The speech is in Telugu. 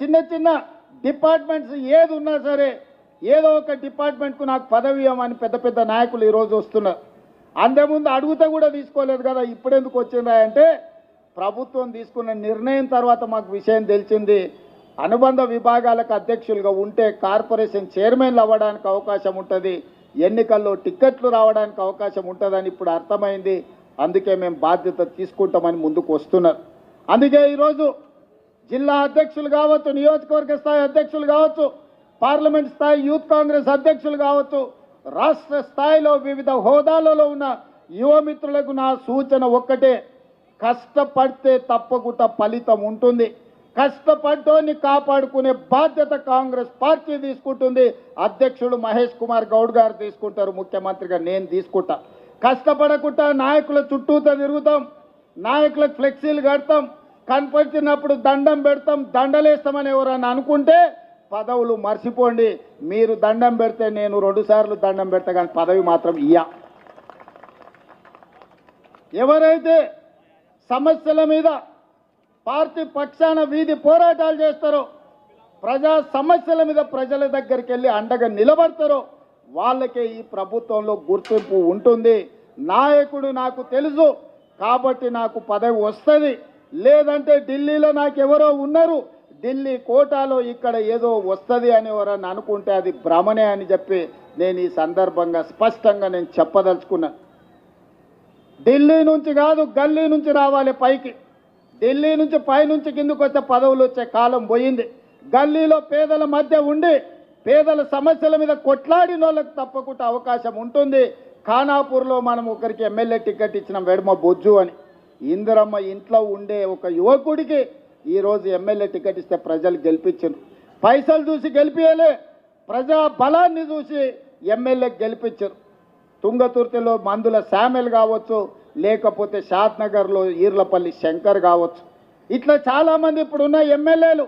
చిన్న చిన్న డిపార్ట్మెంట్స్ ఏది ఉన్నా సరే ఏదో ఒక డిపార్ట్మెంట్కు నాకు పదవి ఇవ్వమని పెద్ద పెద్ద నాయకులు ఈరోజు వస్తున్నారు. అంతకుముందు అడుగుతా కూడా తీసుకోలేదు కదా, ఇప్పుడెందుకు వచ్చిందా అంటే ప్రభుత్వం తీసుకున్న నిర్ణయం తర్వాత మాకు విషయం తెలిసింది. అనుబంధ విభాగాలకు అధ్యక్షులుగా ఉంటే కార్పొరేషన్ చైర్మన్లు అవ్వడానికి అవకాశం ఉంటుంది, ఎన్నికల్లో టిక్కెట్లు రావడానికి అవకాశం ఉంటుందని ఇప్పుడు అర్థమైంది. అందుకే మేము బాధ్యత తీసుకుంటామని ముందుకు వస్తున్నారు. అందుకే ఈరోజు జిల్లా అధ్యక్షులు కావచ్చు, నియోజకవర్గ స్థాయి అధ్యక్షులు కావచ్చు, పార్లమెంట్ స్థాయి యూత్ కాంగ్రెస్ అధ్యక్షులు కావచ్చు, రాష్ట్ర స్థాయిలో వివిధ హోదాలలో ఉన్న యువమిత్రులకు నా సూచన ఒక్కటే, కష్టపడితే తప్పకుండా ఫలితం ఉంటుంది. కష్టపడ్డోని కాపాడుకునే బాధ్యత కాంగ్రెస్ పార్టీ తీసుకుంటుంది. అధ్యక్షుడు మహేష్ కుమార్ గౌడ్ గారు తీసుకుంటారు, ముఖ్యమంత్రిగా నేను తీసుకుంటా. కష్టపడకుండా నాయకుల చుట్టూతో తిరుగుతాం, నాయకులకు ఫ్లెక్సీలు కడతాం, కనపడినప్పుడు దండం పెడతాం, దండలేస్తామని ఎవరన్నా అనుకుంటే పదవులు మర్చిపోండి. మీరు దండం పెడితే నేను 2 సార్లు దండం పెడతా, కానీ పదవి మాత్రం ఇయ్య. ఎవరైతే సమస్యల మీద పార్టీ పక్షాన వీధి పోరాటాలు చేస్తారో, ప్రజా సమస్యల మీద ప్రజల దగ్గరికి వెళ్ళి అండగా నిలబడతారో వాళ్ళకే ఈ ప్రభుత్వంలో గుర్తింపు ఉంటుంది. నాయకుడు నాకు తెలుసు కాబట్టి నాకు పదవి వస్తుంది, లేదంటే ఢిల్లీలో నాకు ఎవరో ఉన్నారు, ఢిల్లీ కోటాలో ఇక్కడ ఏదో వస్తుంది అని ఎవరన్నా అనుకుంటే అది భ్రమనే అని చెప్పి నేను ఈ సందర్భంగా స్పష్టంగా నేను చెప్పదలుచుకున్నాను. ఢిల్లీ నుంచి కాదు, గల్లీ నుంచి రావాలి పైకి. ఢిల్లీ నుంచి పైనుంచి కిందకు వచ్చే పదవులు వచ్చే కాలం పోయింది. గల్లీలో పేదల మధ్య ఉండి పేదల సమస్యల మీద కొట్లాడిన వాళ్ళకి తప్పకుండా అవకాశం ఉంటుంది. ఖానాపూర్లో మనం ఒకరికి ఎమ్మెల్యే టికెట్ ఇచ్చిన వెడమ బొజ్జు అని, ఇందిరమ్మ ఇంట్లో ఉండే ఒక యువకుడికి ఈరోజు ఎమ్మెల్యే టికెట్ ఇస్తే ప్రజలు గెలిపించారు. పైసలు చూసి గెలిపియలే, ప్రజా బలాన్ని చూసి ఎమ్మెల్యే గెలిపించారు. తుంగతుర్తిలో మందుల శామెల్ కావచ్చు, లేకపోతే షాద్నగర్లో ఈర్లపల్లి శంకర్ కావచ్చు, ఇట్లా చాలామంది ఇప్పుడున్న ఎమ్మెల్యేలు